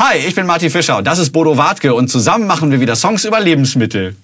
Hi, ich bin Martin Fischer und das ist Bodo Wartke und zusammen machen wir wieder Songs über Lebensmittel.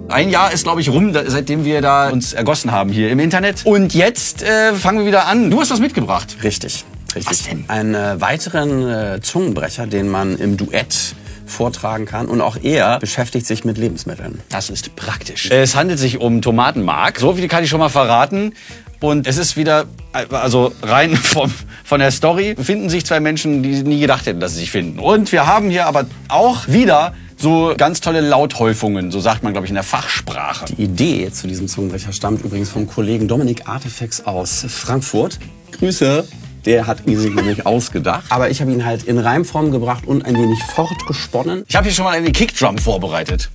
Ein Jahr ist, glaube ich, rum, seitdem wir da uns ergossen haben hier im Internet. Und jetzt fangen wir wieder an. Du hast was mitgebracht. Richtig. Was denn? Einen weiteren Zungenbrecher, den man im Duett vortragen kann. Und auch er beschäftigt sich mit Lebensmitteln. Das ist praktisch. Es handelt sich um Tomatenmark. So viel kann ich schon mal verraten. Und es ist wieder, also rein von der Story, finden sich zwei Menschen, die nie gedacht hätten, dass sie sich finden. Und wir haben hier aber auch wieder so ganz tolle Lauthäufungen, so sagt man, glaube ich, in der Fachsprache. Die Idee zu diesem Zungenbrecher stammt übrigens vom Kollegen Dominik Artefex aus Frankfurt. Grüße. Der hat ihn sich nämlich ausgedacht. Aber ich habe ihn halt in Reimform gebracht und ein wenig fortgesponnen. Ich habe hier schon mal eine Kickdrum vorbereitet.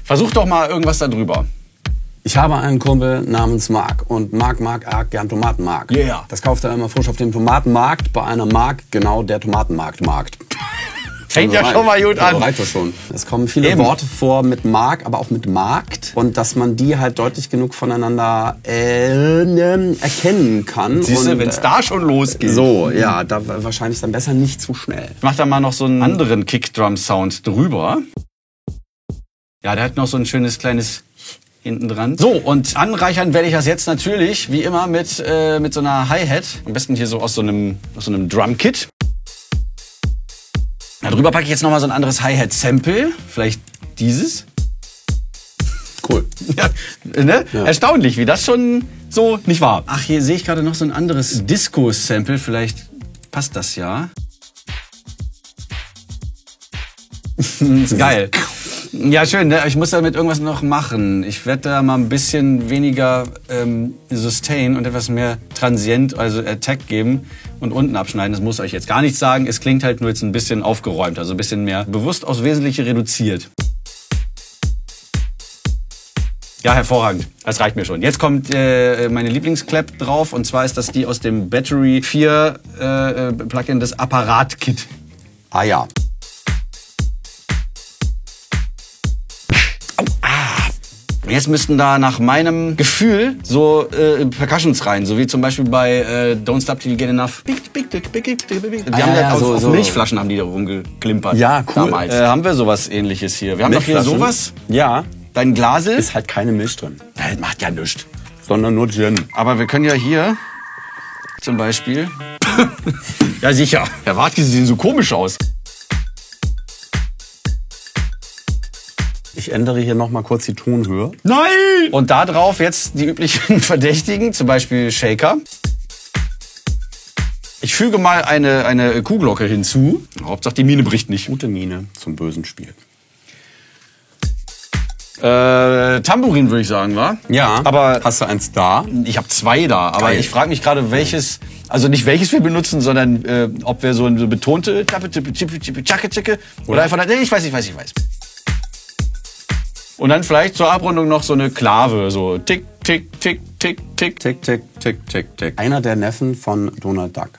Versuch doch mal irgendwas da drüber. Ich habe einen Kumpel namens Marc und Marc mag arg gern Tomatenmark. Yeah. Das kauft er immer frisch auf dem Tomatenmarkt bei einer Mark, genau der Tomatenmarkt. Fängt ja schon mal gut an. Reicht doch schon. Es kommen viele Worte vor mit Mark, aber auch mit Markt. Und dass man die halt deutlich genug voneinander erkennen kann. Siehst du, wenn es da schon losgeht. So, ja, da wahrscheinlich dann besser nicht zu schnell. Ich mach da mal noch so einen anderen Kickdrum-Sound drüber. Ja, der hat noch so ein schönes kleines hinten dran. So, und anreichern werde ich das jetzt natürlich, wie immer, mit so einer Hi-Hat. Am besten hier so aus so einem Drum-Kit. Darüber packe ich jetzt noch mal so ein anderes Hi-Hat-Sample. Vielleicht dieses. Cool. Ja, ne? Ja. Erstaunlich, wie das schon so nicht war. Ach, hier sehe ich gerade noch so ein anderes Disco-Sample. Vielleicht passt das ja. Ist geil. Ja, schön. Ne? Ich muss damit irgendwas noch machen. Ich werde da mal ein bisschen weniger Sustain und etwas mehr Transient, also Attack geben und unten abschneiden. Das muss euch jetzt gar nichts sagen. Es klingt halt nur jetzt ein bisschen aufgeräumt, also ein bisschen mehr bewusst aufs Wesentliche reduziert. Ja, hervorragend. Das reicht mir schon. Jetzt kommt meine Lieblingsclap drauf. Und zwar ist das die aus dem Battery 4 Plugin, das Apparat-Kit. Ah ja. Jetzt müssten da nach meinem Gefühl so Percussions rein, so wie zum Beispiel bei Don't Stop Till You Get Enough. Die haben ja, auf Milchflaschen haben die da rumgeklimpert. Ja, cool. Damals. Haben wir sowas Ähnliches hier. Wir haben doch hier sowas. Ja. Dein Glasel. Ist halt keine Milch drin. Das macht ja nichts. Sondern nur Gin. Aber wir können ja hier zum Beispiel... Ja, sicher. Herr Wartke, Sie sehen so komisch aus. Ich ändere hier noch mal kurz die Tonhöhe. Nein! Und da drauf jetzt die üblichen Verdächtigen, zum Beispiel Shaker. Ich füge mal eine Kuhglocke hinzu. Hauptsache die Mine bricht nicht. Gute Mine zum bösen Spiel. Tambourin würde ich sagen, wa? Ja, aber hast du eins da? Ich habe zwei da, aber Geil. Ich frage mich gerade, welches, also nicht welches wir benutzen, sondern ob wir so eine betonte oder einfach, nee, ich weiß. Und dann vielleicht zur Abrundung noch so eine Klave, so tick, tick, tick, tick, tick, tick, tick, tick, tick, tick. Einer der Neffen von Donald Duck.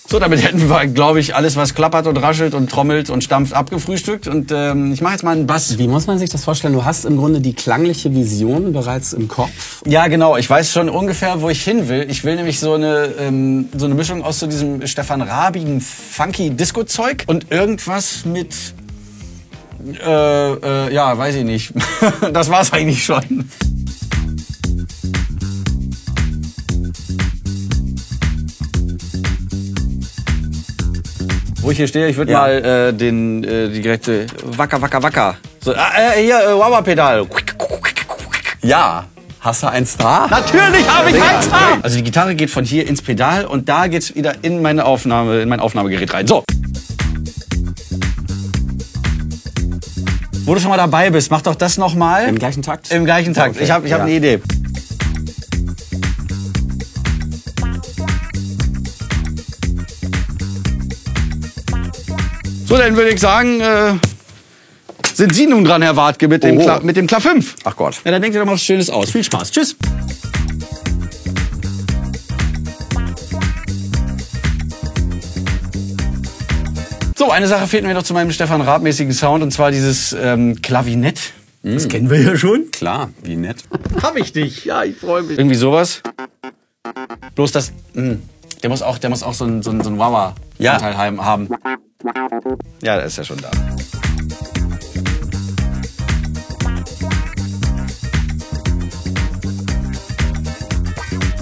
So, damit hätten wir, glaube ich, alles, was klappert und raschelt und trommelt und stampft, abgefrühstückt. Und ich mache jetzt mal einen Bass. Wie muss man sich das vorstellen? Du hast im Grunde die klangliche Vision bereits im Kopf. Ja, genau. Ich weiß schon ungefähr, wo ich hin will. Ich will nämlich so eine Mischung aus so diesem Stefan Rabigen funky Disco-Zeug und irgendwas mit, ja, weiß ich nicht. Das war's eigentlich schon. Wo ich hier stehe, ich würde mal die Geräte Wacker. So, hier, Wawa-Pedal. Ja. Hast du eins da? Natürlich habe ich eins da! Also die Gitarre geht von hier ins Pedal und da geht's wieder in mein Aufnahmegerät rein. So. Wo du schon mal dabei bist, mach doch das noch mal. Im gleichen Takt? Im gleichen Takt. Okay. Ich hab eine Idee. So, dann würde ich sagen, sind Sie nun dran, Herr Wartke, mit dem Klar 5. Ach Gott. Ja, dann denkt ihr doch mal was Schönes aus. Viel Spaß. Tschüss. So, eine Sache fehlt mir noch zu meinem Stefan Raab-mäßigen Sound, und zwar dieses Klavinett. Das kennen wir ja schon. Klar, wie nett. Hab ich dich. Ja, ich freue mich. Irgendwie sowas. Bloß das, der muss auch so ein Wawa-Anteil haben. Ja, der ist ja schon da.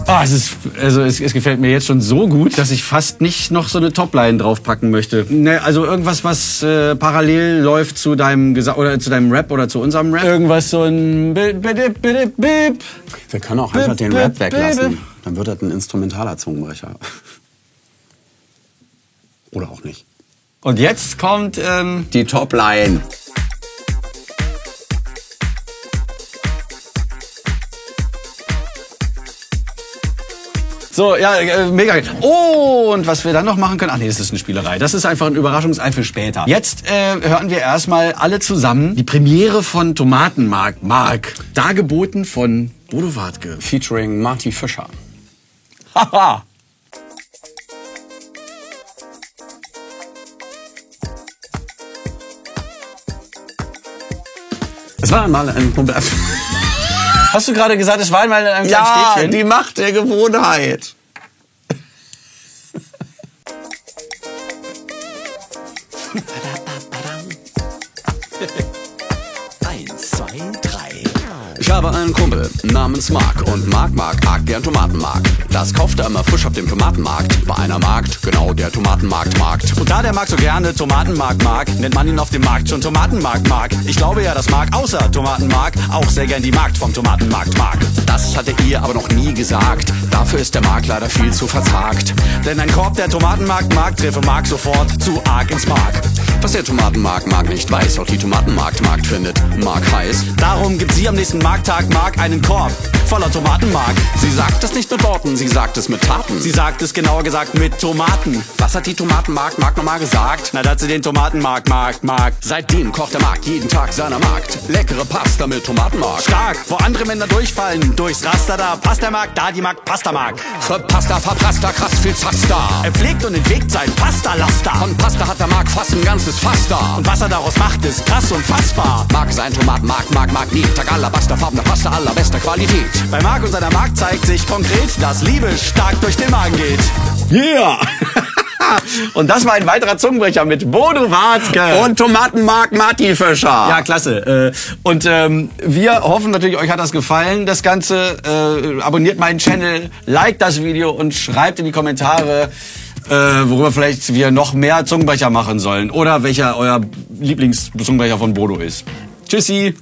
Es gefällt mir jetzt schon so gut, dass ich fast nicht noch so eine Topline draufpacken möchte. Ne, also irgendwas, was parallel läuft zu deinem oder zu deinem Rap oder zu unserem Rap. Irgendwas so ein Bip. Wir können auch einfach den Rap weglassen. Dann wird das ein instrumentaler Zungenbrecher. Oder auch nicht. Und jetzt kommt die Topline. So, ja, mega. Und was wir dann noch machen können, ach nee, das ist eine Spielerei. Das ist einfach ein Überraschungsei für später. Jetzt hören wir erstmal alle zusammen die Premiere von Tomatenmark. Mark, dargeboten von Bodo Wartke. Featuring Marty Fischer. Haha. Es war einmal ein Kumpel. Hast du gerade gesagt, es war einmal ein kleines Städtchen? Die Macht der Gewohnheit. Eins, zwei, drei. Ich habe einen Kumpel namens Mark und Mark mag gern Tomatenmark. Das kauft er immer frisch auf dem Tomatenmarkt. Bei einer Markt, genau der Tomatenmarkt. Und da der Mark so gerne Tomatenmark mag, nennt man ihn auf dem Markt schon Tomatenmark Mark. Ich glaube ja, dass Mark außer Tomatenmark auch sehr gern die Markt vom Tomatenmarkt mag. Das hat er ihr aber noch nie gesagt. Dafür ist der Mark leider viel zu verzagt. Denn ein Korb der Tomatenmark mag treffe Mark sofort zu arg ins Mark. Was der Tomatenmark mag nicht weiß, auch die Tomatenmarkt findet Mark heiß. Darum gibt sie am nächsten Markttag Mark einen Korb voller Tomatenmark. Sie sagt es nicht mit Worten, sie sagt es mit Taten. Sie sagt es genauer gesagt mit Tomaten. Was hat die Tomatenmark nochmal gesagt? Na, dass sie den Tomatenmark mag. Seitdem kocht der Mark jeden Tag seiner Markt leckere Pasta mit Tomatenmark. Stark, wo andere Männer durchfallen, durchs Raster da passt der Mark, da die Mark Pasta mag. Verpasta, verprasster, krass viel Zaster. Er pflegt und entwegt sein Pasta-Laster. Von Pasta hat der Mark fast ein ganzes Fass da. Und was er daraus macht, ist krass und fassbar. Mark ist ein Tomatenmark, Magnet, Tag alabasterfarbener Pasta allerbester Qualität. Bei Mark und seiner Mark zeigt sich konkret, dass Liebe stark durch den Magen geht. Yeah! Und das war ein weiterer Zungenbrecher mit Bodo Wartke. Und Tomatenmark Marty Fischer. Ja, klasse. Und wir hoffen natürlich, euch hat das gefallen, das Ganze. Abonniert meinen Channel, liked das Video und schreibt in die Kommentare, worüber vielleicht wir noch mehr Zungenbrecher machen sollen. Oder welcher euer Lieblingszungenbrecher von Bodo ist. Tschüssi.